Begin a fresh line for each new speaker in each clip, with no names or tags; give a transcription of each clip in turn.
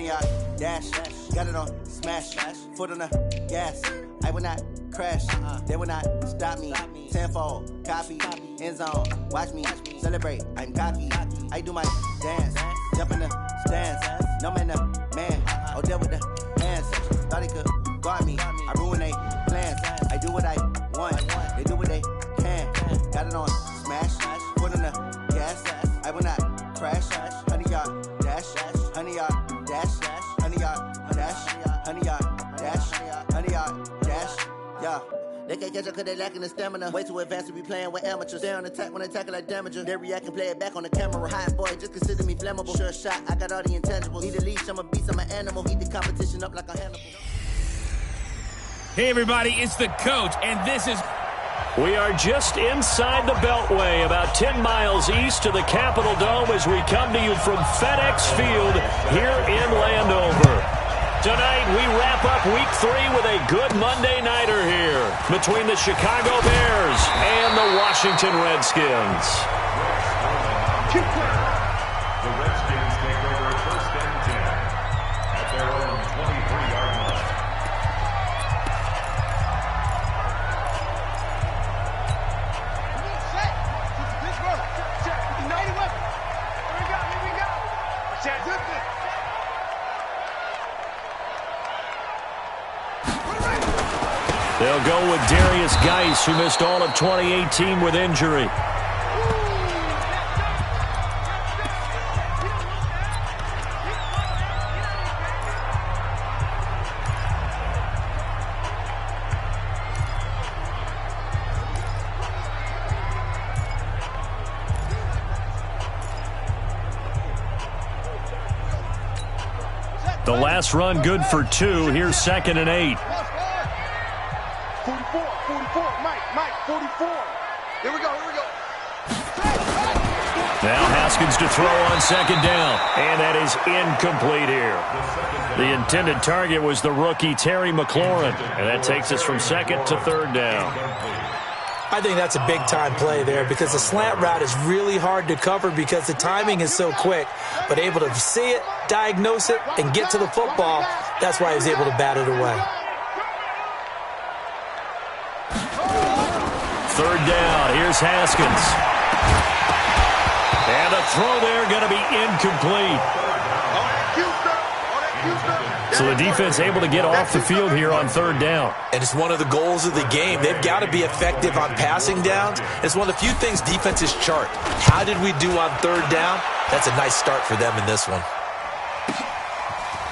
100-yard dash. Got it on smash. Foot on the gas. I will not crash. They will not stop me. Tenfold, copy, end zone. Watch me celebrate. I'm cocky. I do my dance. Jump in the stands. No man, the man. Oh, there with the hands. Thought he could guard me. I ruin they plans. I do what I want. They do what they can. Got it on smash. Foot on the gas. I will not crash. 100-yard dash. 100-yard dash. 100-yard dash. 100-yard dash. 100-yard dash. Yeah. They can't catch up cause they lacking the stamina. Way too advanced to be playing with amateurs. Stay on attack when they tackle like damager. They react and play it back on the camera. Hot boy, just consider me flammable. Sure shot, I got all the intangibles. Need a leash, I'm a beast, I'm an animal. Heat the competition up like a Hannibal.
Hey everybody, it's the coach, and this is...
We are just inside the Beltway, about 10 miles east of the Capitol Dome as we come to you from FedEx Field here in Landover. Tonight, we wrap up Week 3 with a good Monday nighter here between the Chicago Bears and the Washington Redskins.
The Redskins take over first and 10 at their own 23-yard line.
Set. This road. Set. United weapon. Here we go. Set.
They'll go with Darius Geis, who missed all of 2018 with injury. The last run good for 2. Here's 2nd and 8.
44, Mike, 44. Here we go.
Now Haskins to throw on 2nd down. And that is incomplete here. The intended target was the rookie Terry McLaurin. And that takes us from 2nd to 3rd down.
I think that's a big-time play there because the slant route is really hard to cover because the timing is so quick. But able to see it, diagnose it, and get to the football, that's why he was able to bat it away.
3rd down. Here's Haskins. And a throw there going to be incomplete. So the defense able to get off the field here on 3rd down.
And it's one of the goals of the game. They've got to be effective on passing downs. It's one of the few things defenses chart. How did we do on 3rd down? That's a nice start for them in this one.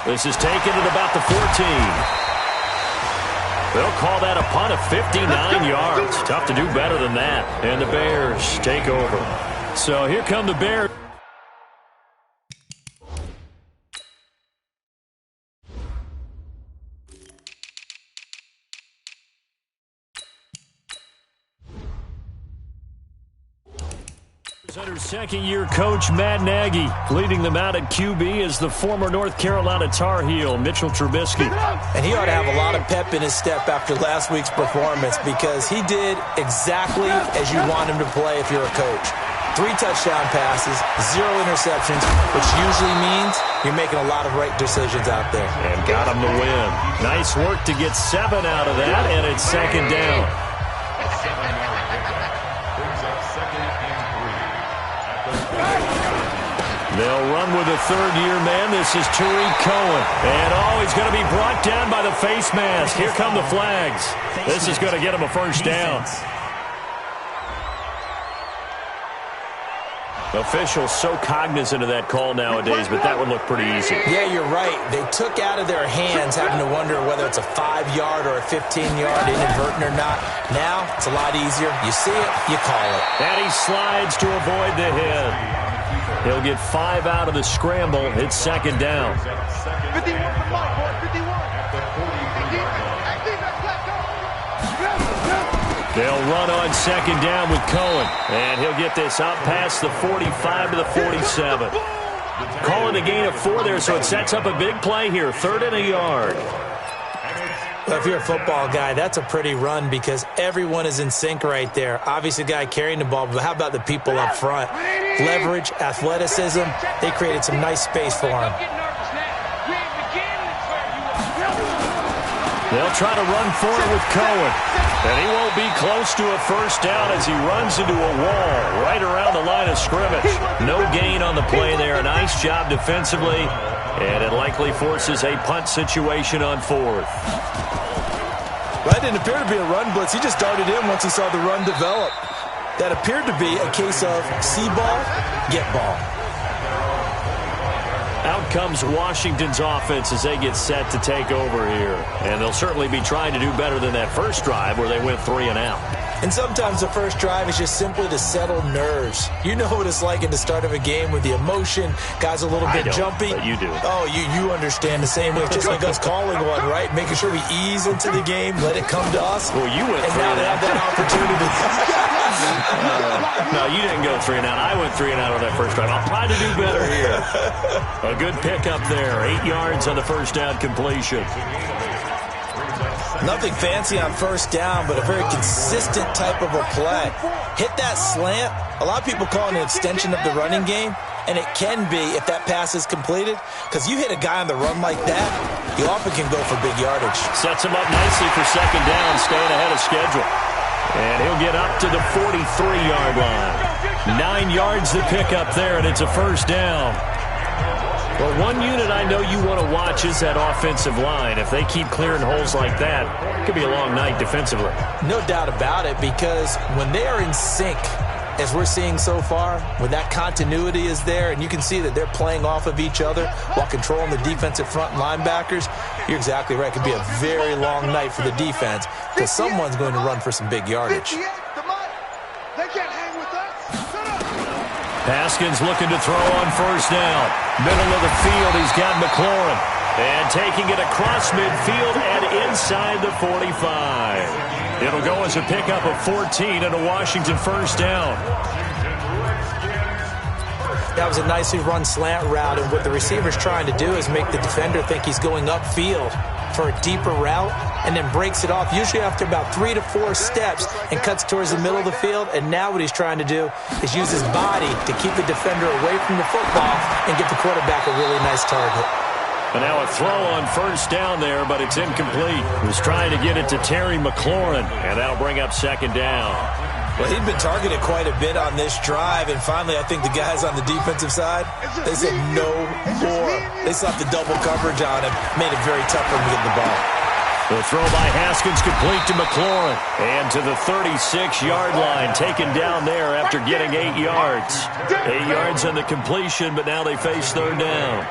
This is taken at about the 14. They'll call that a punt of 59 yards. Tough to do better than that. And the Bears take over. So here come the Bears. Under second-year coach Matt Nagy. Leading them out at QB is the former North Carolina Tar Heel, Mitchell Trubisky.
And he ought to have a lot of pep in his step after last week's performance because he did exactly as you want him to play if you're a coach. 3 touchdown passes, 0 interceptions, which usually means you're making a lot of right decisions out there.
And got him the win. Nice work to get 7 out of that, and it's 2nd down. They'll run with a 3rd-year man. This is Tariq Cohen. And, he's going to be brought down by the face mask. Here come the flags. This is going to get him a 1st down. Officials so cognizant of that call nowadays, but that would look pretty easy.
Yeah, you're right. They took out of their hands having to wonder whether it's a 5-yard or a 15-yard, inadvertent or not. Now, it's a lot easier. You see it, you call it.
And he slides to avoid the hit. He'll get 5 out of the scramble. It's 2nd down.
51 for Mike, boy, 51.
They'll run on 2nd down with Cohen. And he'll get this out past the 45 to the 47. Calling a gain of 4 there, so it sets up a big play here. 3rd and a yard.
Well, if you're a football guy, that's a pretty run because everyone is in sync right there. Obviously, the guy carrying the ball, but how about the people up front? Leverage, athleticism, they created some nice space for him.
They'll try to run for it with Cohen. And he won't be close to a first down as he runs into a wall right around the line of scrimmage. No gain on the play there. Nice job defensively. And it likely forces a punt situation on fourth.
Well, that didn't appear to be a run blitz. He just darted in once he saw the run develop. That appeared to be a case of see ball, get ball.
Out comes Washington's offense as they get set to take over here. And they'll certainly be trying to do better than that first drive where they went 3 and out.
And sometimes the first drive is just simply to settle nerves. You know what it's like at the start of a game with the emotion, guys a little bit jumpy.
But you do.
Oh, you understand the same way. It's just like us calling one, right? Making sure we ease into the game, let it come to us.
Well, you went
and
3
now
and
they
out.
have that opportunity.
No, you didn't go 3 and out. I went 3 and out on that first drive. I'll try to do better here. A good pickup there. 8 yards on the first down completion.
Nothing fancy on first down, but a very consistent type of a play. Hit that slant. A lot of people call it an extension of the running game, and it can be if that pass is completed, because you hit a guy on the run like that, you often can go for big yardage.
Sets him up nicely for second down, staying ahead of schedule. And he'll get up to the 43-yard line. 9 yards to pick up there, and it's a first down. Well, one unit I know you want to watch is that offensive line. If they keep clearing holes like that, it could be a long night defensively.
No doubt about it, because when they are in sync, as we're seeing so far, when that continuity is there, and you can see that they're playing off of each other while controlling the defensive front linebackers, you're exactly right. It could be a very long night for the defense, because someone's going to run for some big yardage.
They can't hang with us.
Haskins looking to throw on first down. Middle of the field, he's got McLaurin. And taking it across midfield and inside the 45. It'll go as a pickup of 14 and a Washington first down.
That was a nicely run slant route, and what the receiver's trying to do is make the defender think he's going upfield for a deeper route, and then breaks it off, usually after about 3 to 4 steps, and cuts towards the middle of the field. And now what he's trying to do is use his body to keep the defender away from the football and get the quarterback a really nice target.
And now a throw on first down there, but it's incomplete. He was trying to get it to Terry McLaurin, and that'll bring up second down.
Well, he'd been targeted quite a bit on this drive, and finally I think the guys on the defensive side, they said no more. They slapped the double coverage on him, made it very tough for him to get the ball.
The throw by Haskins complete to McLaurin, and to the 36-yard line, taken down there after getting 8 yards. 8 yards on the completion, but now they face third down.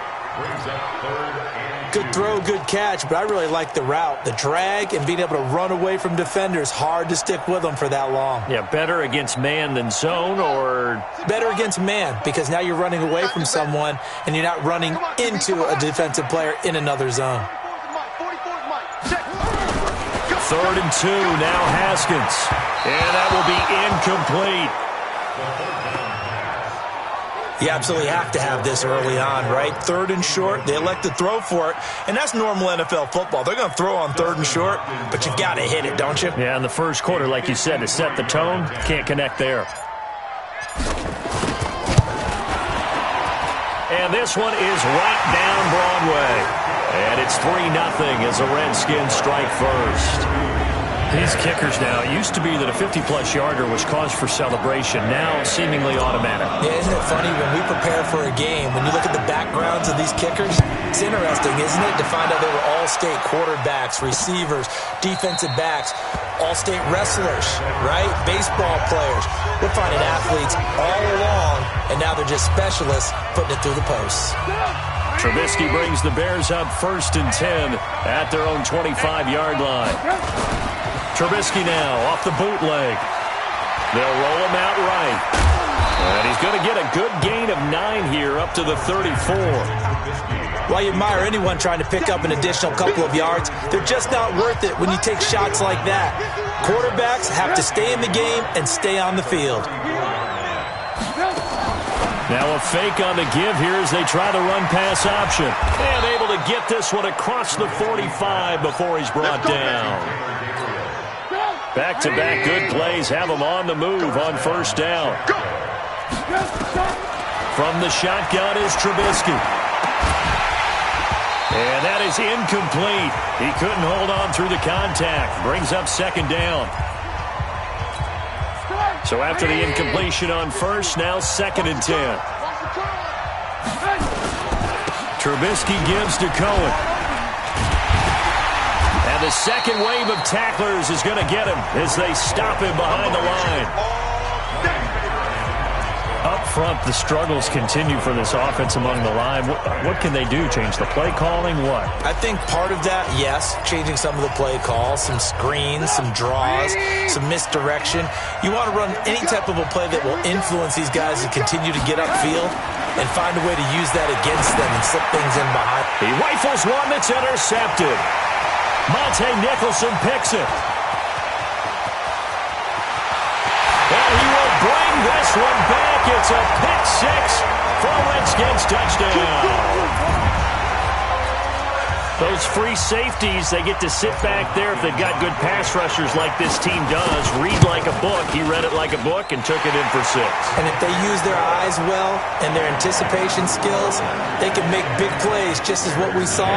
Good throw, good catch, but I really like the route. The drag and being able to run away from defenders, hard to stick with them for that long.
Yeah, better against man than zone, or?
Better against man, because now you're running away from someone and you're not running into a defensive player in another zone.
3rd and 2, now Haskins. And that will be incomplete.
You absolutely have to have this early on, right? 3rd and short, they elect to throw for it, and that's normal NFL football. They're going to throw on 3rd and short, but you've got to hit it, don't you?
Yeah, in the first quarter, like you said, to set the tone, can't connect there. And this one is right down Broadway. And it's 3-0 as the Redskins strike first. These kickers now, it used to be that a 50-plus yarder was cause for celebration, now seemingly automatic.
Yeah, isn't it funny when we prepare for a game, when you look at the backgrounds of these kickers, it's interesting, isn't it, to find out they were all-state quarterbacks, receivers, defensive backs, all-state wrestlers, right? Baseball players. We're finding athletes all along, and now they're just specialists putting it through the posts.
Trubisky brings the Bears up 1st and 10 at their own 25-yard line. Trubisky now off the bootleg. They'll roll him out right. And he's going to get a good gain of 9 here up to the 34.
While you admire anyone trying to pick up an additional couple of yards, they're just not worth it when you take shots like that. Quarterbacks have to stay in the game and stay on the field.
Now a fake on the give here as they try to run pass option. And able to get this one across the 45 before he's brought down. Back-to-back good plays have him on the move on first down. From the shotgun is Trubisky. And that is incomplete. He couldn't hold on through the contact. Brings up second down. So after the incompletion on first, now 2nd and 10. Trubisky gives to Cohen. And the second wave of tacklers is going to get him as they stop him behind the line. Up front, the struggles continue for this offense among the line. What can they do? Change the play calling? What?
I think part of that, yes, changing some of the play calls, some screens, some draws, some misdirection. You want to run any type of a play that will influence these guys to continue to get upfield and find a way to use that against them and slip things in behind.
He rifles one that's intercepted. Monte Nicholson picks it. And he will bring this one back. It's a pick six for a Redskins touchdown. Those free safeties, they get to sit back there if they've got good pass rushers like this team does. Read like a book. He read it like a book and took it in for 6.
And if they use their eyes well and their anticipation skills, they can make big plays, just as what we saw,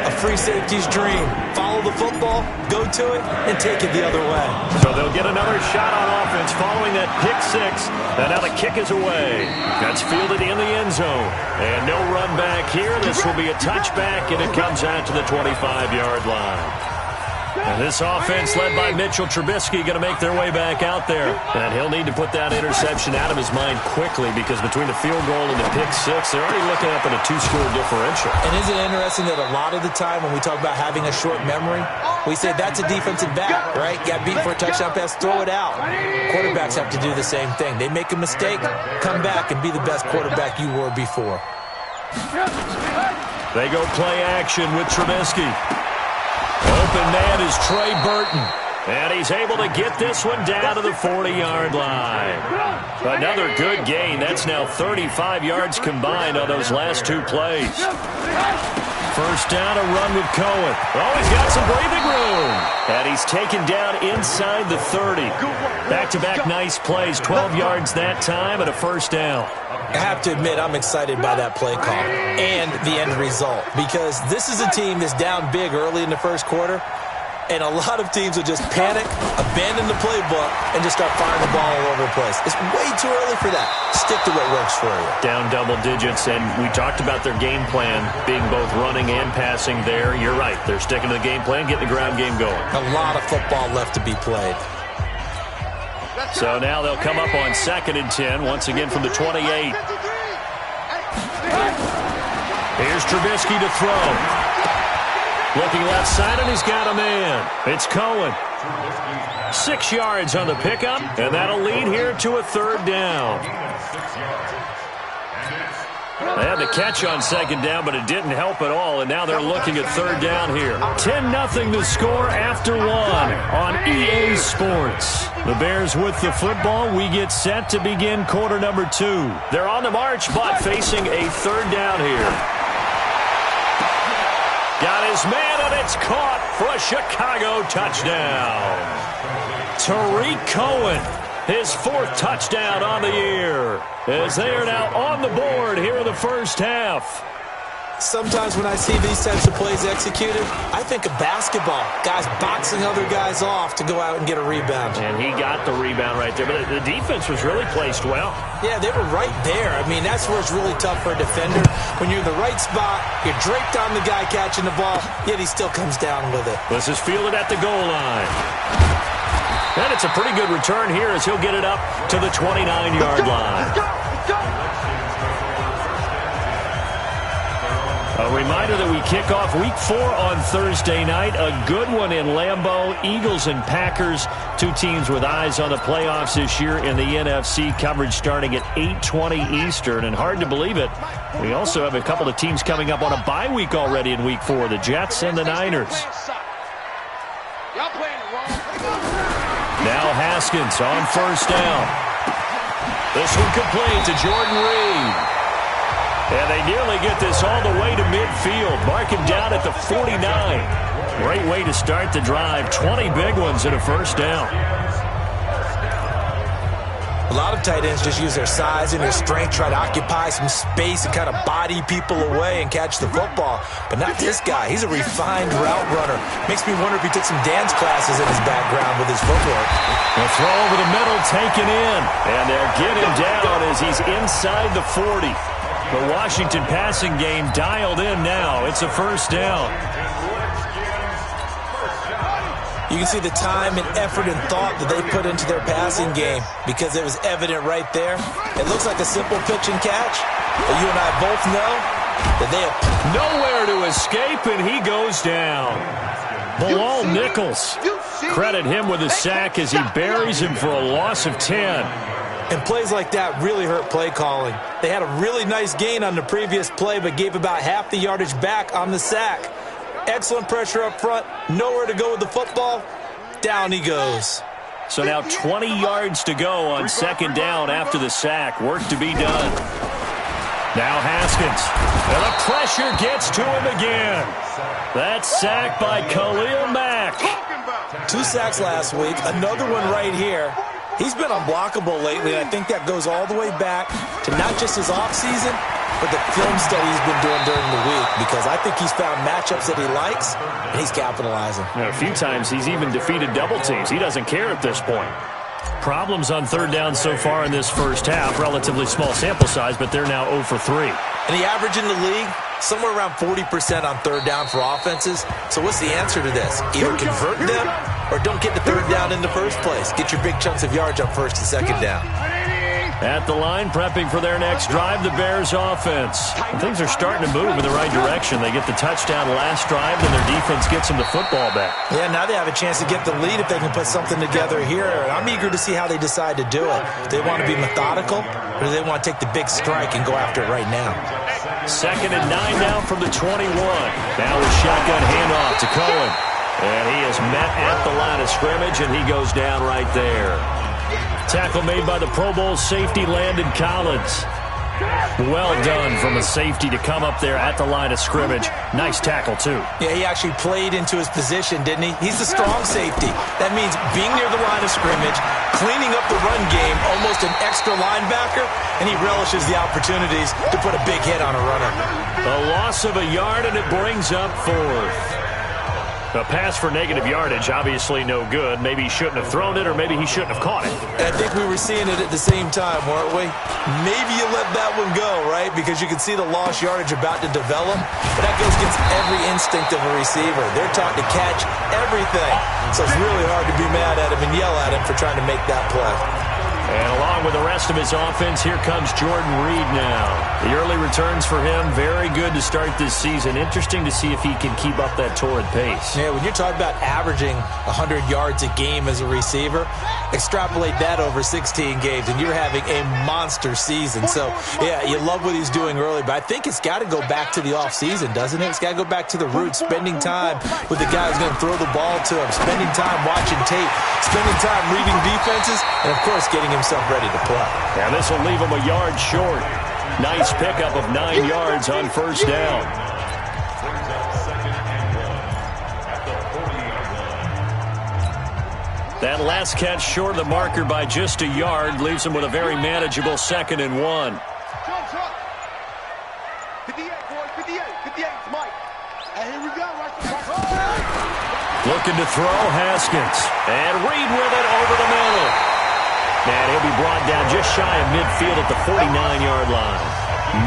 a free safety's dream. Follow the football, go to it, and take it the other way.
So they'll get another shot on offense following that pick 6. And now the kick is away. That's fielded in the end zone. And no run back here. This will be a touchback, and it comes out to the 25-yard line. And this offense led by Mitchell Trubisky going to make their way back out there. And he'll need to put that interception out of his mind quickly because between the field goal and the pick 6, they're already looking up at a 2-score differential.
And isn't it interesting that a lot of the time when we talk about having a short memory, we say that's a defensive back, right? Got beat for a touchdown pass, throw it out. Quarterbacks have to do the same thing. They make a mistake, come back and be the best quarterback you were before.
They go play action with Trubisky. Open man is Trey Burton. And he's able to get this one down to the 40-yard line. Another good gain. That's now 35 yards combined on those last 2 plays. First down, a run with Cohen. Oh, he's got some breathing room. And he's taken down inside the 30. Back-to-back nice plays. 12 yards that time and a first down.
I have to admit, I'm excited by that play call and the end result because this is a team that's down big early in the first quarter, and a lot of teams will just panic, abandon the playbook, and just start firing the ball all over the place. It's way too early for that. Stick to what works for you.
Down double digits, and we talked about their game plan being both running and passing there. You're right. They're sticking to the game plan, getting the ground game going.
A lot of football left to be played.
So now they'll come up on 2nd and 10, once again from the 28. Here's Trubisky to throw. Looking left side, and he's got a man. It's Cohen. 6 yards on the pickup, and that'll lead here to a 3rd down. They had the catch on 2nd down, but it didn't help at all, and now they're looking at 3rd down here. 10-0 the score after 1 on EA Sports. The Bears with the football. We get set to begin quarter number 2. They're on the march, but facing a 3rd down here. Got his man, and it's caught for a Chicago touchdown. Tariq Cohen, his 4th touchdown on the year, as they are now on the board here in the first half.
Sometimes when I see these types of plays executed, I think of basketball. Guys boxing other guys off to go out and get a rebound.
And he got the rebound right there, but the defense was really placed well.
Yeah, they were right there. I mean, that's where it's really tough for a defender. When you're in the right spot, you're draped on the guy catching the ball, yet he still comes down with it.
This is fielded at the goal line. And it's a pretty good return here as he'll get it up to the 29-yard line. A reminder that we kick off Week 4 on Thursday night. A good one in Lambeau. Eagles and Packers, 2 teams with eyes on the playoffs this year in the NFC. Coverage starting at 8:20 Eastern. And hard to believe it, we also have a couple of teams coming up on a bye week already in Week 4. The Jets and the Niners. Now Haskins on first down. This one complete to Jordan Reed. And they nearly get this all the way to midfield. Mark him down at the 49. Great way to start the drive. 20 big ones and a first down.
A lot of tight ends just use their size and their strength, try to occupy some space and kind of body people away and catch the football. But not this guy. He's a refined route runner. Makes me wonder if he took some dance classes in his background with his footwork.
The throw over the middle taken in. And they'll get him down as he's inside the 40. The Washington passing game dialed in now. It's a first down.
You can see the time and effort and thought that they put into their passing game because it was evident right there. It looks like a simple pitch and catch, but you and I both know that they have
nowhere to escape, and he goes down. Bilal Nichols. Credit him with a sack as he buries him for a loss of 10.
And plays like that really hurt play calling. They had a really nice gain on the previous play, but gave about half the yardage back on the sack. Excellent pressure up front. Nowhere to go with the football. Down he goes.
So now 20 yards to go on second down after the sack. Work to be done. Now Haskins. And the pressure gets to him again. That's sacked by Khalil Mack.
2 sacks last week. Another one right here. He's been unblockable lately, and I think that goes all the way back to not just his offseason, but the film study he's been doing during the week, because I think he's found matchups that he likes, and he's capitalizing.
A few times he's even defeated double teams. He doesn't care at this point. Problems on third down so far in this first half. Relatively small sample size, but they're now 0 for 3.
And the average in the league, somewhere around 40% on third down for offenses. So what's the answer to this? Either convert them or don't get the third down in the first place. Get your big chunks of yards on first and second down.
At the line, prepping for their next drive, the Bears offense. And things are starting to move in the right direction. They get the touchdown last drive, and their defense gets them the football back.
Yeah, now they have a chance to get the lead if they can put something together here. And I'm eager to see how they decide to do it. Do they want to be methodical, or do they want to take the big strike and go after it right now?
2nd and 9 now from the 21. Now a shotgun handoff to Cohen. And he is met at the line of scrimmage, and he goes down right there. Tackle made by the Pro Bowl safety Landon Collins. Well done from a safety to come up there at the line of scrimmage. Nice tackle, too.
Yeah, he actually played into his position, didn't he? He's the strong safety. That means being near the line of scrimmage, cleaning up the run game, almost an extra linebacker, and he relishes the opportunities to put a big hit on a runner.
A loss of a yard, and it brings up 4th. A pass for negative yardage, obviously no good. Maybe he shouldn't have thrown it, or maybe he shouldn't have caught it.
And I think we were seeing it at the same time, weren't we? Maybe you let that one go, right? Because you can see the lost yardage about to develop. But that goes against every instinct of a receiver. They're taught to catch everything. So it's really hard to be mad at him and yell at him for trying to make that play.
And along with the rest of his offense, here comes Jordan Reed now. The early returns for him, very good to start this season. Interesting to see if he can keep up that torrid pace.
Yeah, when you're talking about averaging 100 yards a game as a receiver, extrapolate that over 16 games, and you're having a monster season. So, yeah, you love what he's doing early, but I think it's got to go back to the offseason, doesn't it? It's got to go back to the roots, spending time with the guy who's going to throw the ball to him, spending time watching tape, spending time reading defenses, and, of course, getting himself ready to play.
And this will leave him a yard short. Nice pickup of 9 yards on first down. That last catch short of the marker by just a yard leaves him with a very manageable 2nd and 1.
58, boys, 58, 58, Mike. And here we go.
Looking to throw, Haskins. And Reed with it over the middle. And he'll be brought down just shy of midfield at the 49-yard line.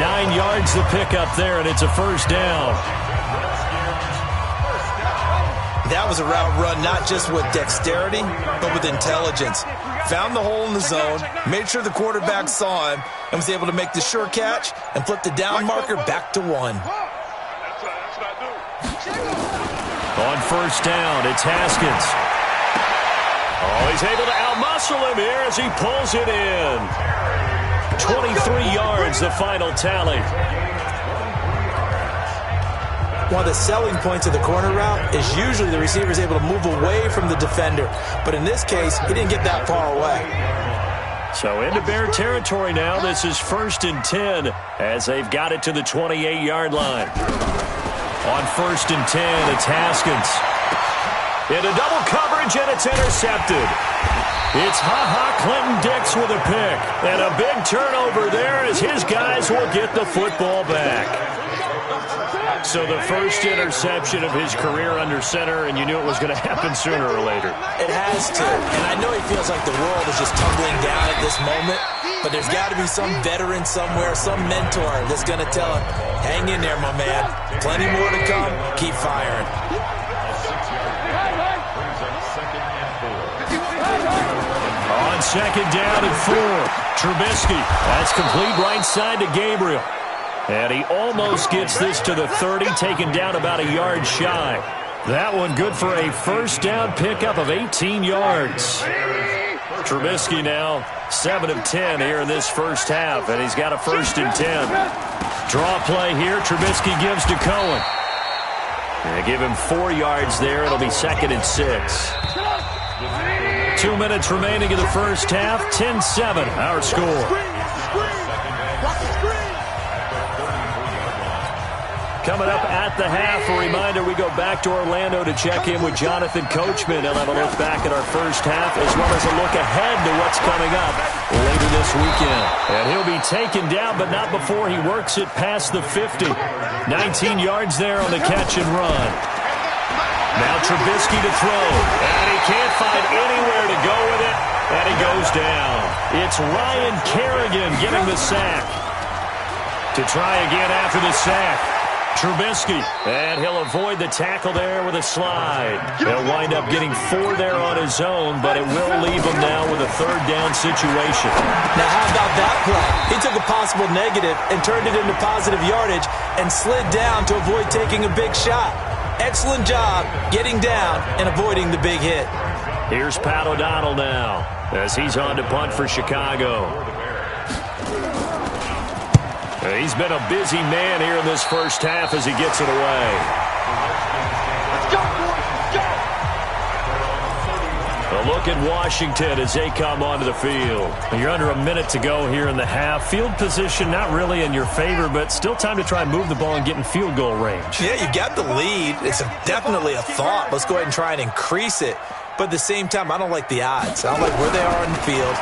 9 yards to pick up there, and it's a first down.
That was a route run not just with dexterity, but with intelligence. Found the hole in the zone, made sure the quarterback saw him, and was able to make the sure catch and flip the down marker back to 1.
On first down, it's Haskins. Oh, he's able to outmuscle him here as he pulls it in. 23 yards, the final tally.
One of the selling points of the corner route is usually the receiver is able to move away from the defender. But in this case, he didn't get that far away.
So into Bear territory now. This is 1st and 10 as they've got it to the 28-yard line. On 1st and 10, it's Haskins. Into double coverage, and it's intercepted. It's Clinton-Dix with a pick. And a big turnover there as his guys will get the football back. So the first interception of his career under center, and you knew it was going to happen sooner or later.
It has to. And I know he feels like the world is just tumbling down at this moment, but there's got to be some veteran somewhere, some mentor that's going to tell him, hang in there, my man. Plenty more to come. Keep firing.
On second down and 4, Trubisky. That's complete right side to Gabriel. And he almost gets this to the 30, taken down about a yard shy. That one good for a first down pickup of 18 yards. Trubisky now 7 of 10 here in this first half, and he's got a 1st and 10. Draw play here. Trubisky gives to Cohen. They give him 4 yards there. It'll be 2nd and 6. 2 minutes remaining in the first half. 10-7, our score. Coming up at the half, a reminder, we go back to Orlando to check in with Jonathan Coachman. He'll have a look back at our first half as well as a look ahead to what's coming up later this weekend. And he'll be taken down, but not before he works it past the 50. 19 yards there on the catch and run. Now Trubisky to throw, and he can't find anywhere to go with it, and he goes down. It's Ryan Kerrigan getting the sack. To try again after the sack. Trubisky, and he'll avoid the tackle there with a slide. He'll wind up getting 4 there on his own, but it will leave him now with a 3rd down situation.
Now, how about that play? He took a possible negative and turned it into positive yardage and slid down to avoid taking a big shot. Excellent job getting down and avoiding the big hit.
Here's Pat O'Donnell now as he's on to punt for Chicago. He's been a busy man here in this first half as he gets it away.
Let's go, boys. Let's go.
A look at Washington as they come onto the field. You're under a minute to go here in the half. Field position not really in your favor, but still time to try and move the ball and get in field goal range.
Yeah, you got the lead. It's definitely a thought. Let's go ahead and try and increase it. But at the same time, I don't like the odds. I don't like where they are in the field.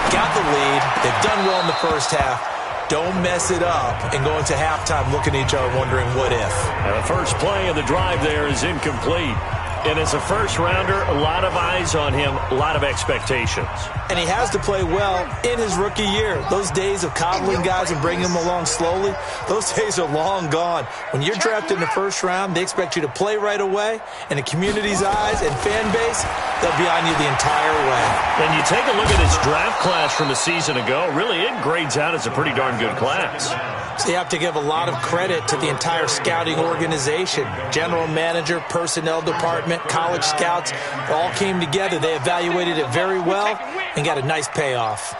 Got the lead. They've done well in the first half. Don't mess it up and go into halftime looking at each other wondering what if.
And the first play of the drive there is incomplete. And as a first-rounder, a lot of eyes on him, a lot of expectations.
And he has to play well in his rookie year. Those days of coddling guys and bringing them along slowly, those days are long gone. When you're drafted in the first round, they expect you to play right away. And the community's eyes and fan base, they'll be on you the entire way.
And you take a look at his draft class from a season ago, really it grades out as a pretty darn good class.
So you have to give a lot of credit to the entire scouting organization. General manager, personnel department, college scouts, all came together. They evaluated it very well and got a nice payoff.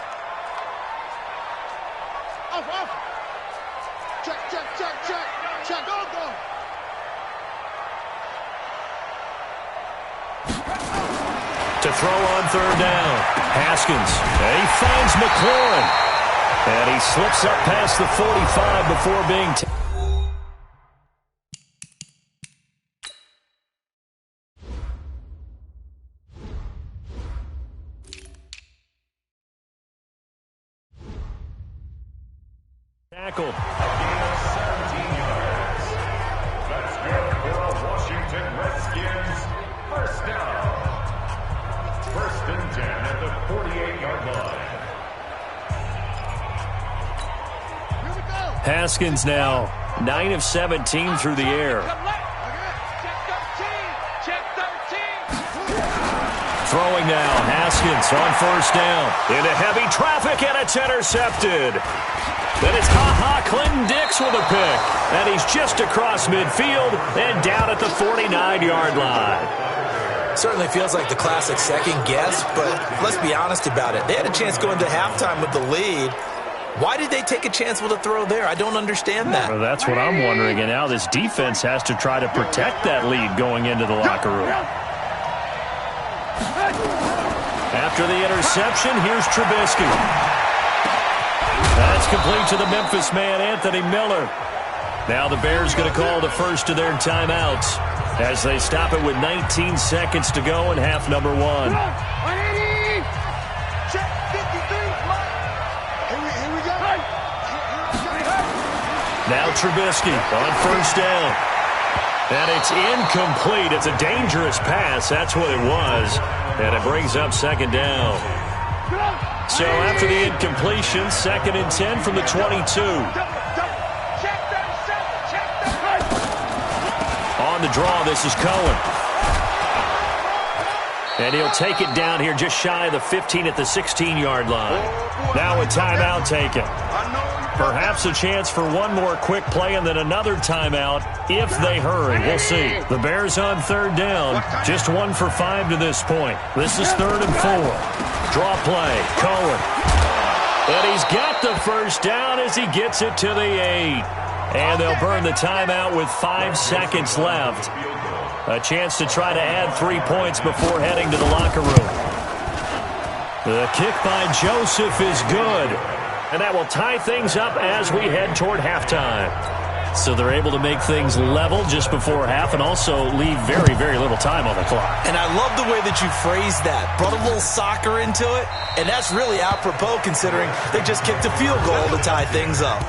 Off. Check. Go.
To throw on 3rd down. Haskins. And he finds McLaurin. And he slips up past the 45 before being tackled.
A gain of 17 yards. That's good for Washington Redskins. First down. 1st and 10 at the 48-yard line.
Haskins now 9 of 17 through the air.
Check 13.
Throwing now, Haskins on 1st down. Into heavy traffic, and it's intercepted. Then it's Clinton-Dix with a pick. And he's just across midfield and down at the 49-yard line.
Certainly feels like the classic second guess, but let's be honest about it. They had a chance going to halftime with the lead. Why did they take a chance with a throw there? I don't understand that.
Well, that's what I'm wondering. And now this defense has to try to protect that lead going into the locker room. After the interception, here's Trubisky. That's complete to the Memphis man, Anthony Miller. Now the Bears going to call the first of their timeouts as they stop it with 19 seconds to go in half number 1.
check, 53, Mike. Here we go.
Now Trubisky on first down. And it's incomplete. It's a dangerous pass. That's what it was. And it brings up second down. So after the incompletion, 2nd and 10 from the 22. On the draw, this is Cohen. And he'll take it down here just shy of the 15 at the 16-yard line. Now a timeout taken. Perhaps a chance for one more quick play and then another timeout if they hurry. We'll see. The Bears on 3rd down. Just 1 for 5 to this point. This is 3rd and 4. Draw play. Cohen. And he's got the first down as he gets it to the 8. And they'll burn the timeout with 5 seconds left. A chance to try to add 3 points before heading to the locker room. The kick by Joseph is good. And that will tie things up as we head toward halftime. So they're able to make things level just before half and also leave very, very little time on the clock.
And I love the way that you phrased that. Brought a little soccer into it. And that's really apropos considering they just kicked a field goal to tie things up.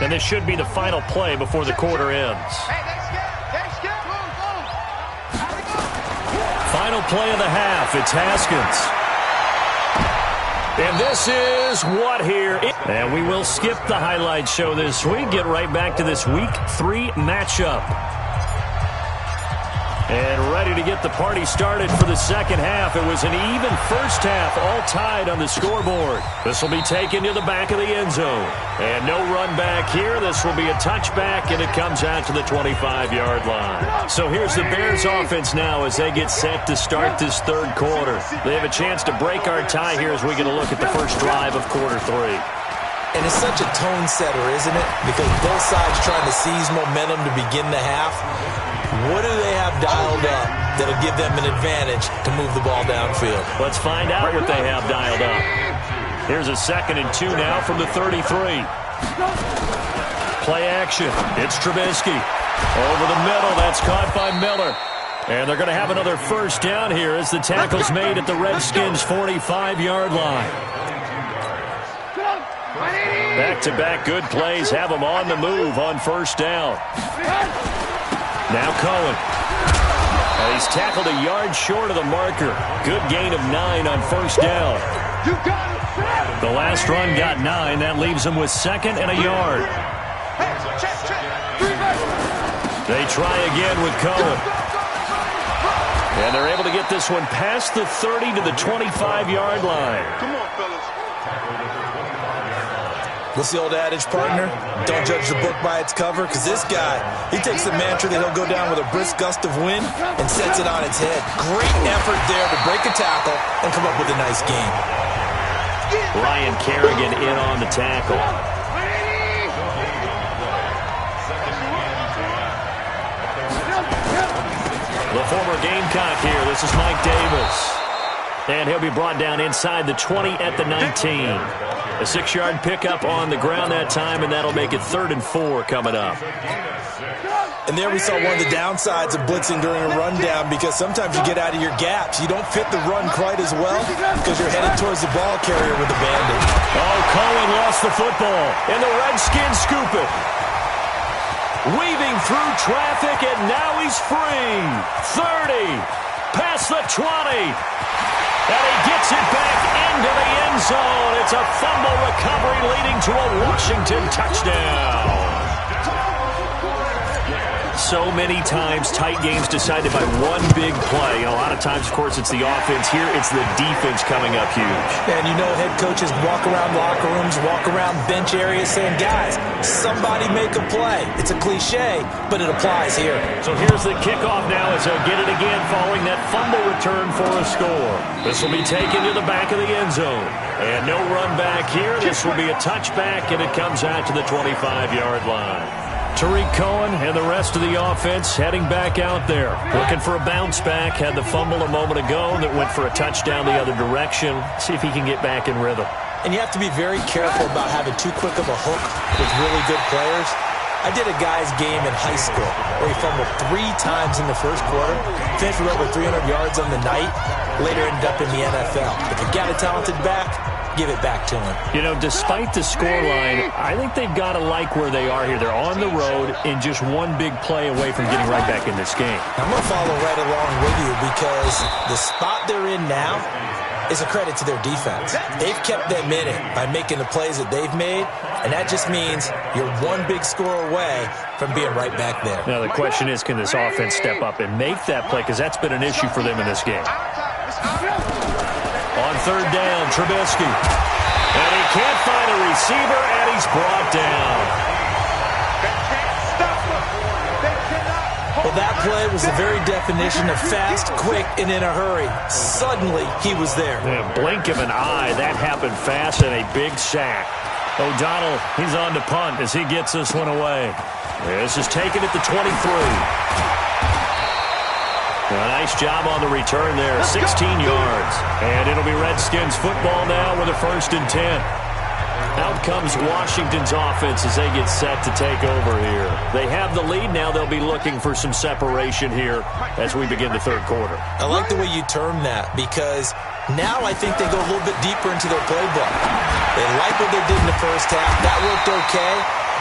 And this should be the final play before the quarter ends. Final play of the half. It's Haskins. And this is what here? And we will skip the highlight show this week. Get right back to this Week 3 matchup. And ready to get the party started for the second half. It was an even first half, all tied on the scoreboard. This will be taken to the back of the end zone. And no run back here. This will be a touchback, and it comes out to the 25-yard line. So here's the Bears offense now as they get set to start this 3rd quarter. They have a chance to break our tie here as we get a look at the first drive of quarter 3.
And it's such a tone setter, isn't it? Because both sides trying to seize momentum to begin the half. What do they have dialed up that'll give them an advantage to move the ball downfield?
Let's find out what they have dialed up. Here's a 2nd and 2 now from the 33. Play action. It's Trubisky. Over the middle. That's caught by Miller. And they're going to have another first down here as the tackle's made at the Redskins' 45-yard line. Back-to-back good plays have them on the move on first down. Now Cohen. And he's tackled a yard short of the marker. Good gain of 9 on first down. The last run got 9. That leaves him with 2nd and a yard. They try again with Cohen. And they're able to get this one past the 30 to the 25-yard line.
Come on, fellas.
What's the old adage, partner? Don't judge the book by its cover, because this guy, he takes the mantra that he'll go down with a brisk gust of wind and sets it on its head. Great effort there to break a tackle and come up with a nice gain.
Ryan Kerrigan in on the tackle. The former Gamecock here. This is Mike Davis. And he'll be brought down inside the 20 at the 19. A 6-yard pickup on the ground that time, and that'll make it 3rd and 4 coming up.
And there we saw one of the downsides of blitzing during a rundown, because sometimes you get out of your gaps. You don't fit the run quite as well because you're headed towards the ball carrier with the bandit.
Oh, Cohen lost the football, and the Redskins scoop it. Weaving through traffic, and now he's free. 30, past the 20. And he gets it back into the end zone. It's a fumble recovery leading to a Washington touchdown. So many times, tight games decided by one big play. And a lot of times, of course, it's the offense. Here, it's the defense coming up huge.
And you know head coaches walk around locker rooms, walk around bench areas saying, guys, somebody make a play. It's a cliche, but it applies here.
So here's the kickoff now as they'll get it again following that fumble return for a score. This will be taken to the back of the end zone. And no run back here. This will be a touchback, and it comes out to the 25-yard line. Tariq Cohen and the rest of the offense heading back out there. Looking for a bounce back. Had the fumble a moment ago that went for a touchdown the other direction. See if he can get back in rhythm.
and you have to be very careful about having too quick of a hook with really good players. I did a guy's game in high school where he fumbled 3 times in the first quarter, finished with over 300 yards on the night, later ended up in the NFL. If you got a talented back, give it back to him.
You know, despite the scoreline, I think they've got to like where they are here. They're on the road and just one big play away from getting right back in this game.
I'm going to follow right along with you because the spot they're in now is a credit to their defense. They've kept them in it by making the plays that they've made, and that just means you're one big score away from being right back there.
Now, the question is, can this offense step up and make that play? Because that's been an issue for them in this game. On third down, Trubisky. And he can't find a receiver, and he's brought down.
Well, that play was the very definition of fast, quick, and in a hurry. Suddenly, he was there.
In a blink of an eye, that happened fast and a big sack. O'Donnell, he's on to punt as he gets this one away. This is taken at the 23. A nice job on the return there, 16 yards. And it'll be Redskins football now with a 1st and 10. Out comes Washington's offense as they get set to take over here. They have the lead now. They'll be looking for some separation here as we begin the third quarter.
I like the way you term that because now I think they go a little bit deeper into their playbook. They like what they did in the first half. That worked okay.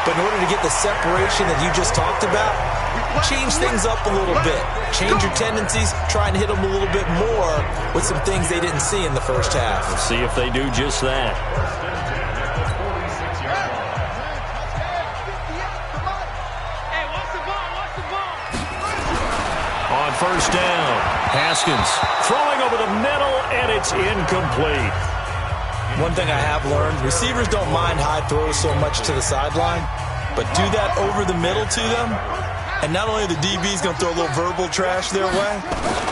But in order to get the separation that you just talked about, change things up a little bit. Change your tendencies. Try and hit them a little bit more with some things they didn't see in the first half.
We'll see if they do just that. On first down, Haskins throwing over the middle, and it's incomplete.
One thing I have learned, receivers don't mind high throws so much to the sideline, but do that over the middle to them, and not only are the DBs going to throw a little verbal trash their way,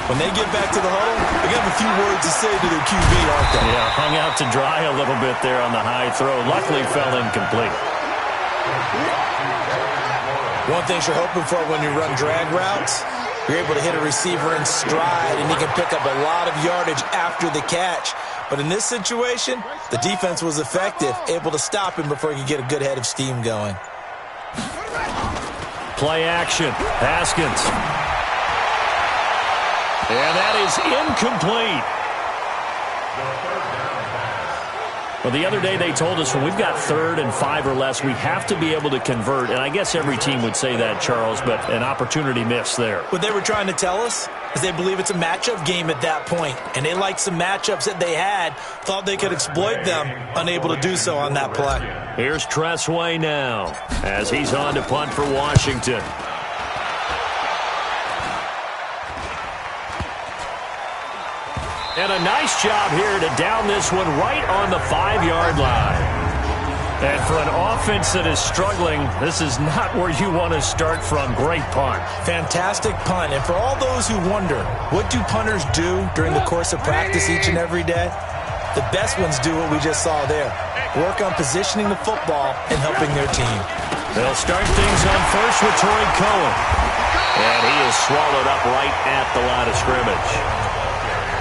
when they get back to the huddle, they're going to have a few words to say to their QB, aren't they?
Yeah, hung out to dry a little bit there on the high throw. Luckily fell incomplete.
One thing you're hoping for when you run drag routes, you're able to hit a receiver in stride, and he can pick up a lot of yardage after the catch. But in this situation, the defense was effective, able to stop him before he could get a good head of steam going.
Play action. Haskins. And that is incomplete. Well, the other day they told us when we've got 3rd and 5 or less, we have to be able to convert. And I guess every team would say that, Charles, but an opportunity missed there.
What they were trying to tell us is they believe it's a matchup game at that point. And they liked some matchups that they had, thought they could exploit them, unable to do so on that play.
Here's Tressway now as he's on to punt for Washington. And a nice job here to down this one right on the 5-yard line. And for an offense that is struggling, this is not where you want to start from. Great punt.
Fantastic punt. And for all those who wonder, what do punters do during the course of practice each and every day? The best ones do what we just saw there. Work on positioning the football and helping their team.
They'll start things on first with Torrey Cohen. And he is swallowed up right at the line of scrimmage.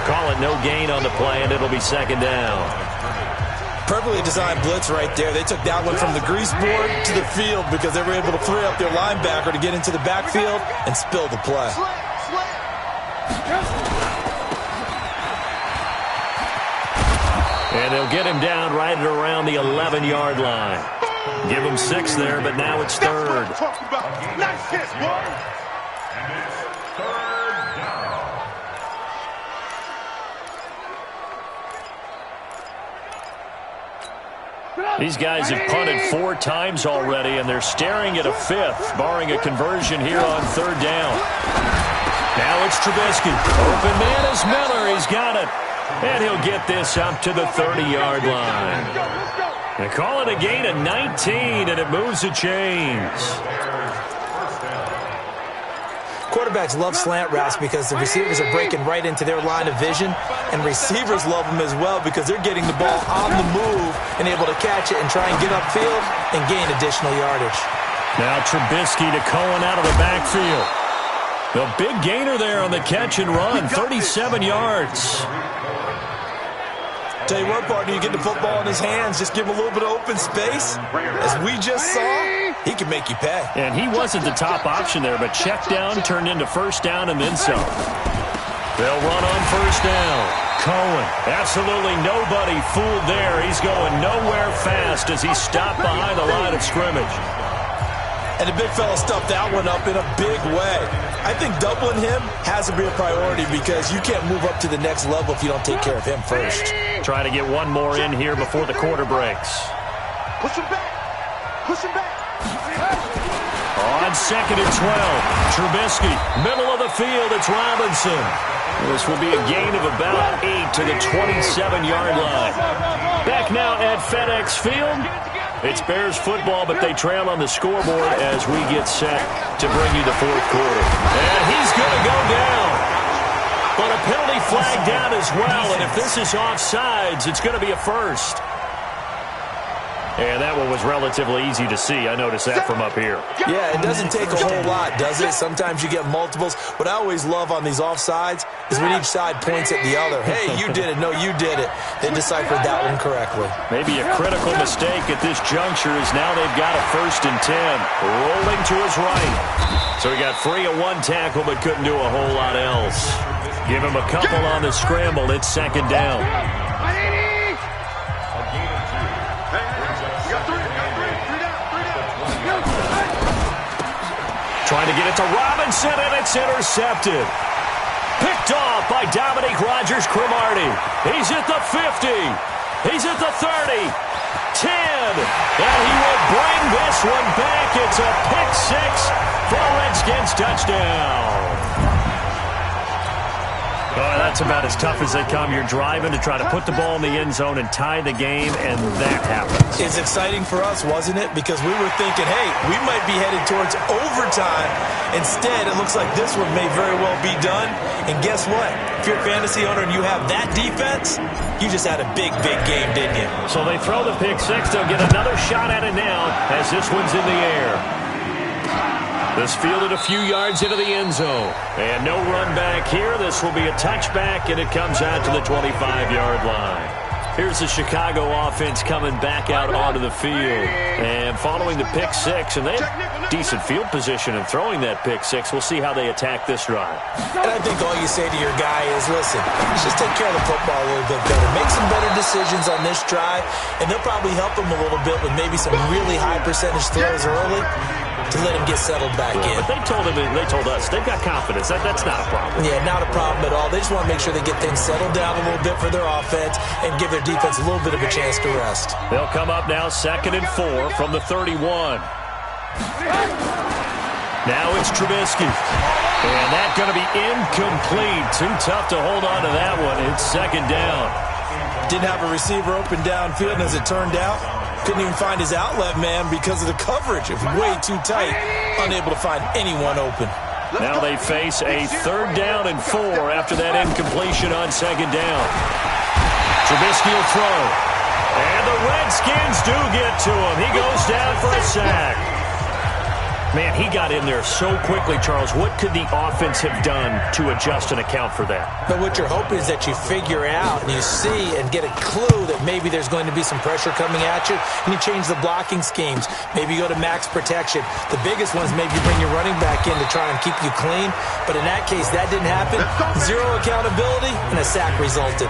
Call it no gain on the play, and it'll be 2nd down.
Perfectly designed blitz right there. They took that one from the grease board to the field because they were able to free up their linebacker to get into the backfield and spill the play.
And they'll get him down right at around the 11-yard line. Give him 6 there, but now it's 3rd.
Nice hit, boy.
And it's 3rd down.
These guys have punted 4 times already, and they're staring at a 5th, barring a conversion here on 3rd down. Now it's Trubisky. Open man is Miller. He's got it. And he'll get this up to the 30-yard line. They call it a gain of 19, and it moves the chains.
Quarterbacks love slant routes because the receivers are breaking right into their line of vision, and receivers love them as well because they're getting the ball on the move and able to catch it and try and get upfield and gain additional yardage.
Now Trubisky to Cohen out of the backfield. The big gainer there on the catch and run, 37 yards.
Tell you what, partner, you get the football in his hands, just give him a little bit of open space. As we just saw, he can make you pay.
And he wasn't the top option there, but check down turned into first down and then some. They'll run on first down. Cohen, absolutely nobody fooled there. He's going nowhere fast as he stopped behind the line of scrimmage.
And the big fella stuffed that one up in a big way. I think doubling him has to be a priority because you can't move up to the next level if you don't take care of him first.
Try to get one more in here before the quarter breaks.
Push him back. Push him back.
On 2nd and 12, Trubisky, middle of the field, it's Robinson. This will be a gain of about 8 to the 27-yard line. Back now at FedEx Field. It's Bears football, but they trail on the scoreboard as we get set to bring you the fourth quarter. And he's going to go down. But a penalty flag down as well, and if this is offsides, it's going to be a first. And that one was relatively easy to see. I noticed that from up here.
Yeah, it doesn't take a whole lot, does it? Sometimes you get multiples. What I always love on these offsides is when each side points at the other. Hey, you did it. No, you did it. They deciphered that one correctly.
Maybe a critical mistake at this juncture is now they've got a 1st and 10. Rolling to his right. So he got free of one tackle but couldn't do a whole lot else. Give him a couple on the scramble. It's 2nd down. Trying to get it to Robinson, and it's intercepted. Picked off by Dominique Rodgers-Cromartie. He's at the 50. He's at the 30. 10. And he will bring this one back. It's a pick 6 for a Redskins touchdown. Oh, that's about as tough as they come. You're driving to try to put the ball in the end zone and tie the game, and that happens.
It's exciting for us, wasn't it? Because we were thinking, hey, we might be headed towards overtime. Instead, it looks like this one may very well be done. And guess what? If you're a fantasy owner and you have that defense, you just had a big, big game, didn't you?
So they throw the pick 6. They'll get another shot at it now as this one's in the air. This fielded a few yards into the end zone. And no run back here. This will be a touchback, and it comes out to the 25-yard line. Here's the Chicago offense coming back out onto the field. And following the pick 6, and they have decent field position in throwing that pick 6. We'll see how they attack this drive.
And I think all you say to your guy is, listen, let's just take care of the football a little bit better. Make some better decisions on this drive, and they'll probably help him a little bit with maybe some really high percentage throws early to let him get settled back in.
But they told us, they've got confidence. That's not a problem.
Yeah, not a problem at all. They just want to make sure they get things settled down a little bit for their offense and give their defense a little bit of a chance to rest.
They'll come up now 2nd and 4 from the 31. Now it's Trubisky. And that's going to be incomplete. Too tough to hold on to that one. It's 2nd down.
Didn't have a receiver open downfield, and as it turned out, couldn't even find his outlet man because of the coverage. It was way too tight, unable to find anyone open.
Now they face a 3rd down and 4 after that incompletion on 2nd down. Trubisky will throw. And the Redskins do get to him. He goes down for a sack. Man, he got in there so quickly, Charles. What could the offense have done to adjust and account for that?
But what you're hoping is that you figure out and you see and get a clue that maybe there's going to be some pressure coming at you, and you change the blocking schemes. Maybe you go to max protection. The biggest ones, maybe you bring your running back in to try and keep you clean. But in that case, that didn't happen. Zero accountability, and a sack resulted.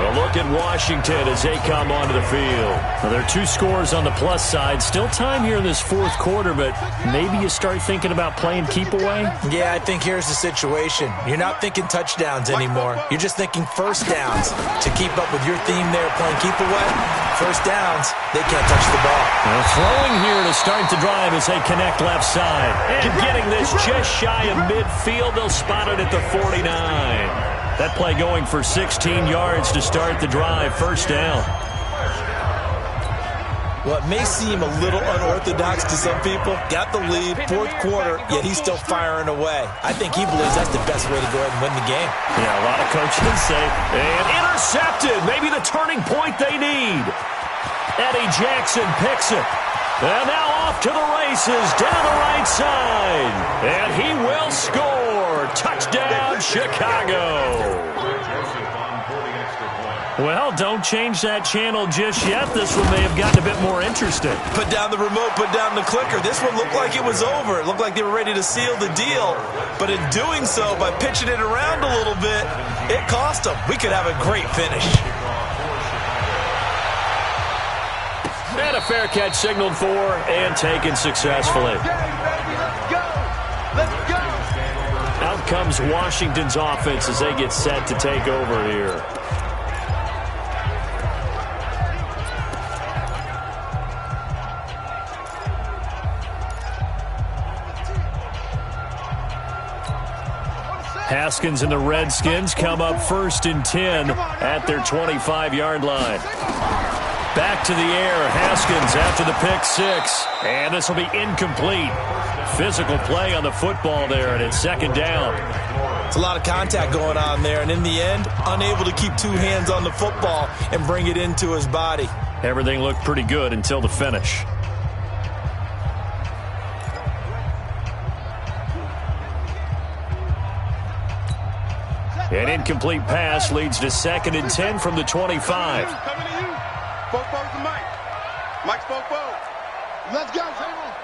A look at Washington as they come onto the field. Well, there are 2 scores on the plus side. Still time here in this 4th quarter, but maybe you start thinking about playing keep away?
Yeah, I think here's the situation. You're not thinking touchdowns anymore. You're just thinking first downs. To keep up with your theme there, playing keep away, first downs, they can't touch the ball.
Well, throwing here to start the drive as they connect left side. And getting this just shy of midfield, they'll spot it at the 49. That play going for 16 yards to start the drive. First down.
Well, it may seem a little unorthodox to some people. Got the lead, 4th quarter, yet he's still firing away. I think he believes that's the best way to go ahead and win the game.
Yeah, a lot of coaches say, and intercepted. Maybe the turning point they need. Eddie Jackson picks it. And now off to the races down the right side. And he will score. Touchdown, Chicago. Well, don't change that channel just yet. This one may have gotten a bit more interesting.
Put down the remote, put down the clicker. This one looked like it was over. It looked like they were ready to seal the deal. But in doing so, by pitching it around a little bit, it cost them. We could have a great finish.
And a fair catch signaled for and taken successfully. Out comes Washington's offense as they get set to take over here. Haskins and the Redskins come up 1st and 10 at their 25-yard line. Back to the air, Haskins after the pick 6. And this will be incomplete. Physical play on the football there, and it's 2nd down.
It's a lot of contact going on there, and in the end, unable to keep 2 hands on the football and bring it into his body.
Everything looked pretty good until the finish. An incomplete pass leads to 2nd and 10 from the 25.
Coming to you. Fofo to Mike. Mike's Fofo. Let's go, Taylor.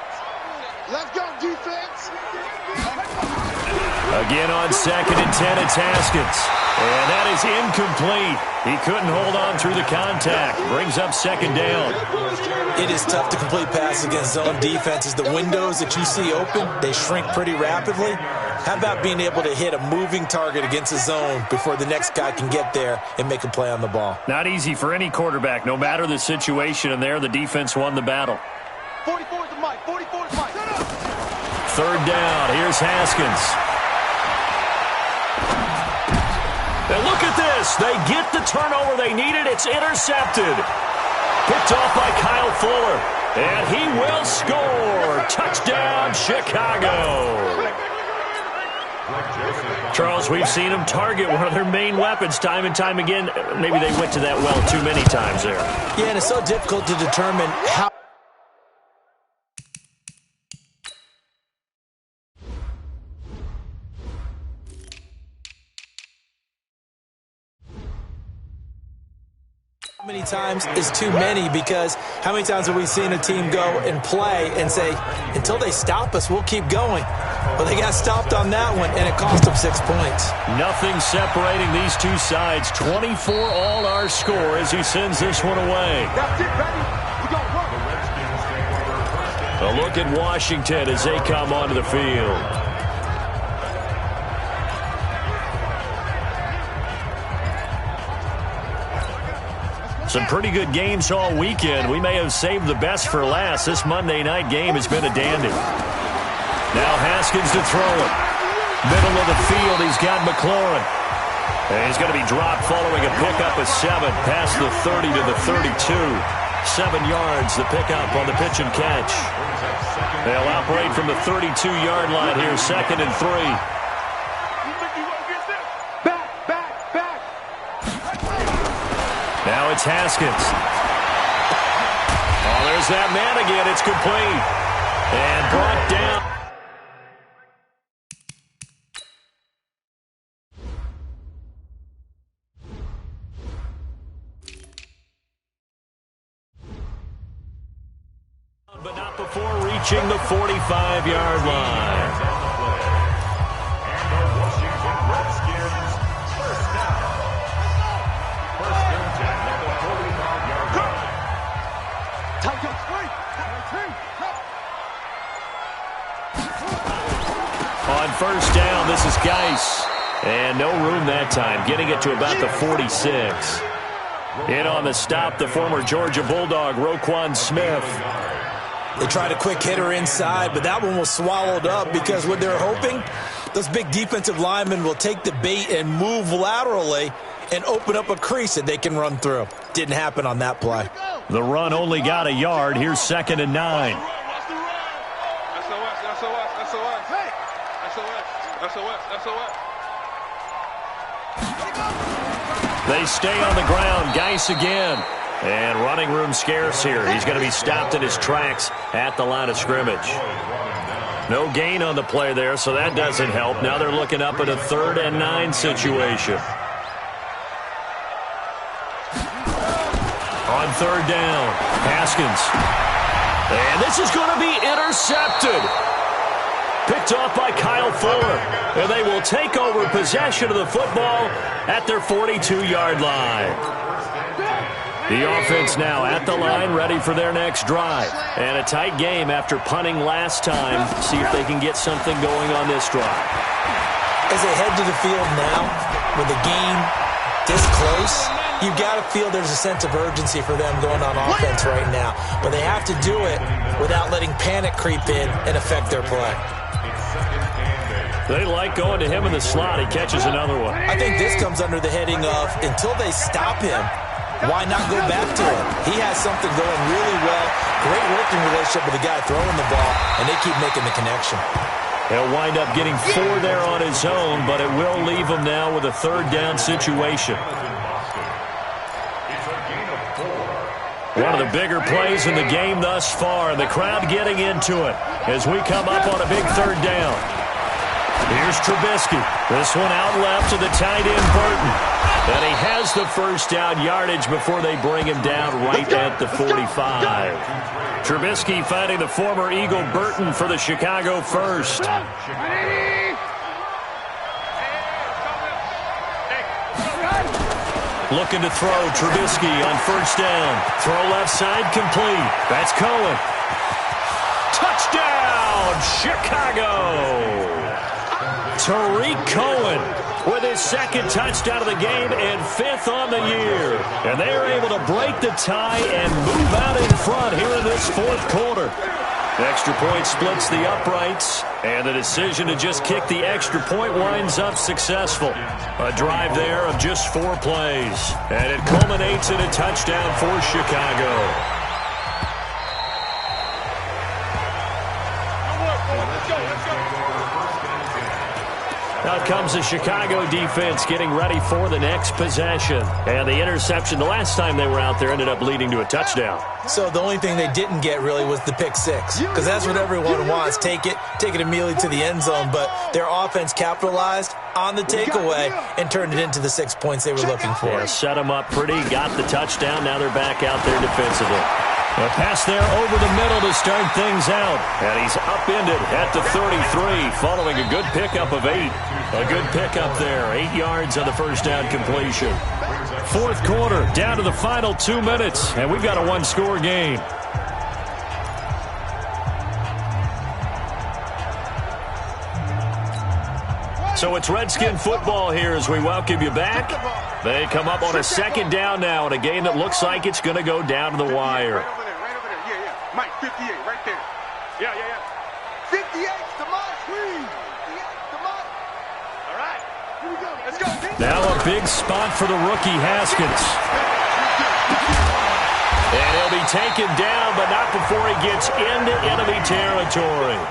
Let's go, defense.
Again on 2nd and 10, it's Haskins. And that is incomplete. He couldn't hold on through the contact. Brings up 2nd down.
It is tough to complete passes against zone defenses. The windows that you see open, they shrink pretty rapidly. How about being able to hit a moving target against a zone before the next guy can get there and make a play on the ball?
Not easy for any quarterback, no matter the situation, and there the defense won the battle.
44 is the Mike. 44 is Mike.
3rd down. Here's Haskins. And look at this. They get the turnover they needed. It's intercepted. Picked off by Kyle Fuller. And he will score. Touchdown, Chicago. Charles, we've seen them target one of their main weapons time and time again. Maybe they went to that well too many times there.
Yeah, and it's so difficult to determine how many times is too many, because how many times have we seen a team go and play and say, until they stop us, we'll keep going. Well, they got stopped on that one, and it cost them 6 points.
Nothing separating these two sides. 24 all our score as he sends this one away.
That's it, baby. We got work.
A look at Washington as they come onto the field. Some pretty good games all weekend. We may have saved the best for last. This Monday night game has been a dandy. Now Haskins to throw it. Middle of the field, he's got McLaurin. And he's going to be dropped following a pickup of 7. Past the 30 to the 32. 7 yards, the pickup on the pitch and catch. They'll operate from the 32-yard line here, 2nd and 3. Now it's Haskins. Oh, there's that man again. It's complete. And brought down. But not before reaching the 45-yard line.
And the Washington Redskins, first down. First and 10 at the 45-yard line.
On first down, this is Geis. And no room that time, getting it to about the 46. In on the stop, the former Georgia Bulldog, Roquan Smith.
They tried a quick hitter inside, but that one was swallowed up because what they're hoping, those big defensive linemen will take the bait and move laterally and open up a crease that they can run through. Didn't happen on that play.
The run only got a yard. Here's 2nd and 9. They stay on the ground. Geis again. And running room scarce here. He's going to be stopped in his tracks at the line of scrimmage. No gain on the play there, so that doesn't help. Now they're looking up at a 3rd and 9 situation. On third down, Haskins. And this is going to be intercepted. Picked off by Kyle Fuller. And they will take over possession of the football at their 42-yard line. The offense now at the line, ready for their next drive. And a tight game after punting last time. See if they can get something going on this drive.
As they head to the field now, with the game this close, you've got to feel there's a sense of urgency for them going on offense right now. But they have to do it without letting panic creep in and affect their play.
They like going to him in the slot. He catches another one.
I think this comes under the heading of, until they stop him, why not go back to him? He has something going really well. Great working relationship with the guy throwing the ball, and they keep making the connection.
He'll wind up getting 4 there on his own, but it will leave him now with a third down situation. One of the bigger plays in the game thus far, and the crowd getting into it as we come up on a big third down. Here's Trubisky. This one out left to the tight end, Burton. And he has the first down yardage before they bring him down right at the 45. Trubisky finding the former Eagle Burton for the Chicago first. Looking to throw, Trubisky on first down. Throw left side, complete. That's Cohen. Touchdown, Chicago! Tariq Cohen with his second touchdown of the game and 5th on the year. And they are able to break the tie and move out in front here in this 4th quarter. Extra point splits the uprights, and the decision to just kick the extra point winds up successful. A drive there of just 4 plays, and it culminates in a touchdown for Chicago. Out comes the Chicago defense getting ready for the next possession. And the interception the last time they were out there ended up leading to a touchdown.
So the only thing they didn't get really was the pick 6. Because that's what everyone wants. Take it immediately to the end zone. But their offense capitalized on the takeaway and turned it into the 6 points they were looking for.
Yeah, set them up pretty, got the touchdown. Now they're back out there defensively. A pass there over the middle to start things out. And he's upended at the 33 following a good pickup of 8. A good pickup there. 8 yards on the first down completion. 4th quarter, down to the final 2 minutes. And we've got a 1-score game. So it's Redskin football here as we welcome you back. They come up on a 2nd down now in a game that looks like it's going to go down to the wire.
Mike, 58, right there. Yeah. 58's the mark, please. 58's the mark. All right, here we go. Let's go.
Now a big spot for the rookie Haskins. And he'll be taken down, but not before he gets into enemy territory.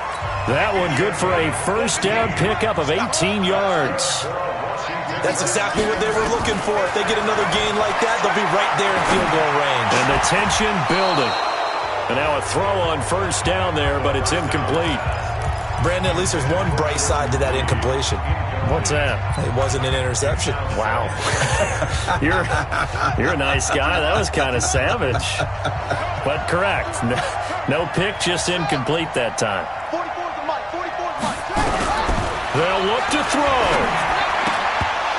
That one good for a first down pickup of 18 yards.
That's exactly what they were looking for. If they get another gain like that, they'll be right there in field goal range.
And the tension building. And now a throw on first down there, but it's incomplete.
Brandon, at least there's one bright side to that incompletion.
What's that?
It wasn't an interception.
Wow. You're a nice guy. That was kind of savage. But correct. No pick, just incomplete that time.
44's the Mike. 44's Mike.
They'll look to throw.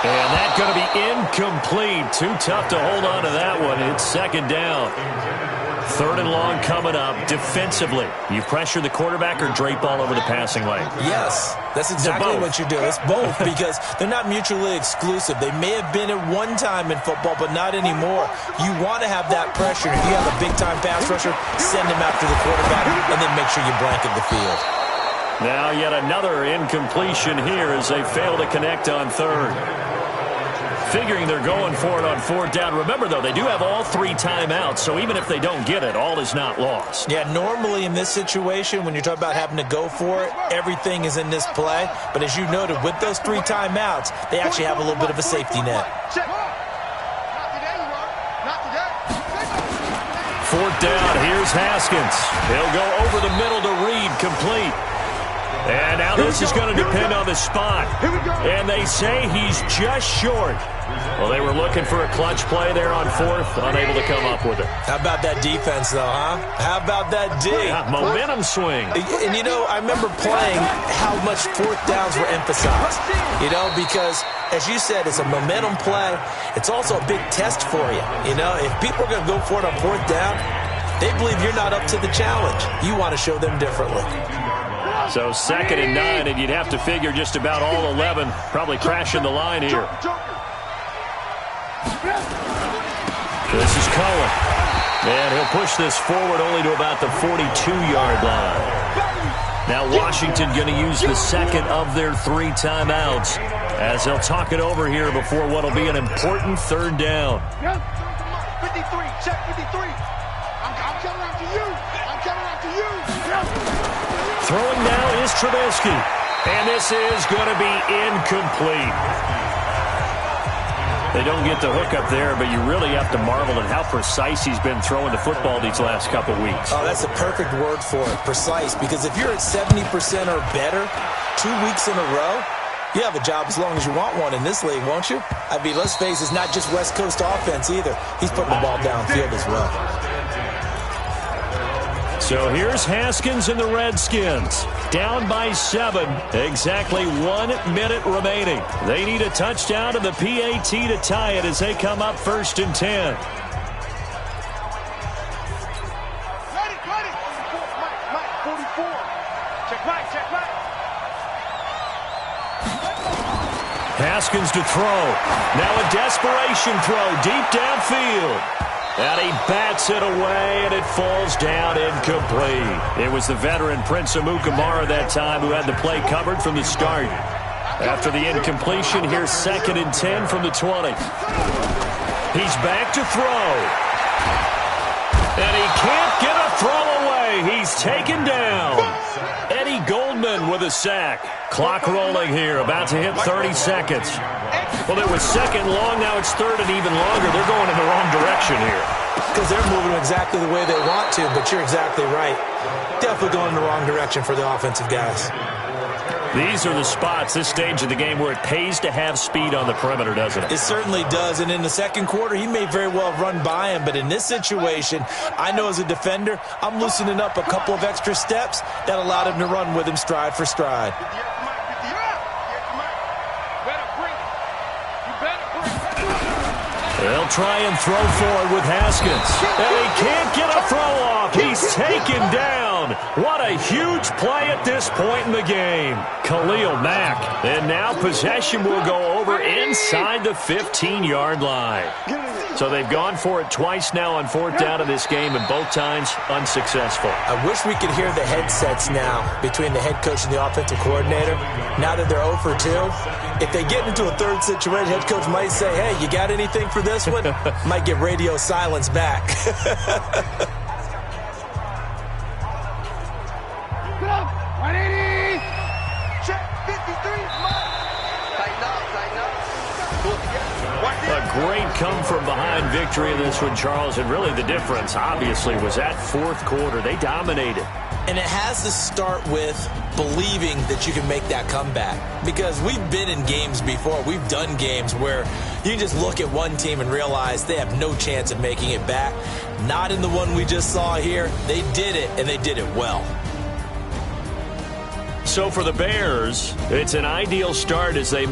And that's going to be incomplete. Too tough to hold on to that one. It's 2nd down. 3rd and long coming up defensively. You pressure the quarterback or drape all over the passing lane?
Yes, that's exactly what you do. It's both because they're not mutually exclusive. They may have been at one time in football, but not anymore. You want to have that pressure. If you have a big-time pass rusher, send him after the quarterback and then make sure you blanket the field.
Now yet another incompletion here as they fail to connect on 3rd. Figuring they're going for it on 4th down. Remember, though, they do have all 3 timeouts, so even if they don't get it, all is not lost.
Yeah, normally in this situation, when you're talking about having to go for it, everything is in this play. But as you noted, with those 3 timeouts, they actually have a little bit of a safety net.
4th down, here's Haskins. He'll go over the middle to Reed, complete. And now this is going to depend on the spot. And they say he's just short. Well, they were looking for a clutch play there on fourth, unable to come up with it.
How about that defense, though, huh? How about that D?
Yeah, momentum swing.
And, you know, I remember playing how much fourth downs were emphasized, you know, because, as you said, it's a momentum play. It's also a big test for you. You know, if people are going to go for it on fourth down, they believe you're not up to the challenge. You want to show them differently.
So 2nd and 9, and you'd have to figure just about all 11 probably crashing the line here. This is Cohen. And he'll push this forward only to about the 42-yard line. Now Washington going to use the second of their 3 timeouts as they'll talk it over here before what will be an important 3rd down.
53, check 53. I'm coming after you. I'm coming after you.
Throwing now is Trubisky. And this is going to be incomplete. They don't get the hook up there, but you really have to marvel at how precise he's been throwing the football these last couple weeks.
Oh, that's the perfect word for it, precise, because if you're at 70% or better 2 weeks in a row, you have a job as long as you want one in this league, won't you? I mean, let's face it, it's not just West Coast offense either. He's putting the ball downfield as well.
So here's Haskins and the Redskins. Down by 7. Exactly 1 minute remaining. They need a touchdown and the PAT to tie it as they come up 1st and 10.
Ready. Mike, 44. Check Mike.
Haskins to throw. Now a desperation throw deep downfield. And he bats it away, and it falls down incomplete. It was the veteran Prince Amukamara that time who had the play covered from the start. After the incompletion, here's 2nd and 10 from the 20. He's back to throw. And he can't get a throw away. He's taken down. Eddie Goldman with a sack. Clock rolling here, about to hit 30 seconds. Well, it was 2nd long, now it's 3rd and even longer. They're going in the wrong direction here.
Because they're moving exactly the way they want to, but you're exactly right. Definitely going in the wrong direction for the offensive guys.
These are the spots, this stage of the game, where it pays to have speed on the perimeter, doesn't it?
It certainly does, and in the 2nd quarter, he may very well run by him, but in this situation, I know as a defender, I'm loosening up a couple of extra steps that allowed him to run with him stride for stride.
They'll try and throw forward with Haskins. And he can't get a throw off. He's taken down. What a huge play at this point in the game. Khalil Mack. And now possession will go over inside the 15-yard line. So they've gone for it twice now on 4th down in this game, and both times unsuccessful.
I wish we could hear the headsets now between the head coach and the offensive coordinator. Now that they're 0 for 2, if they get into a 3rd situation, head coach might say, hey, you got anything for this one? Might get radio silence back.
A great come-from-behind victory in this one, Charles, and really the difference, obviously, was that 4th quarter. They dominated.
And it has to start with believing that you can make that comeback. Because we've been in games before. We've done games where you just look at one team and realize they have no chance of making it back. Not in the one we just saw here. They did it, and they did it well.
So for the Bears, it's an ideal start as they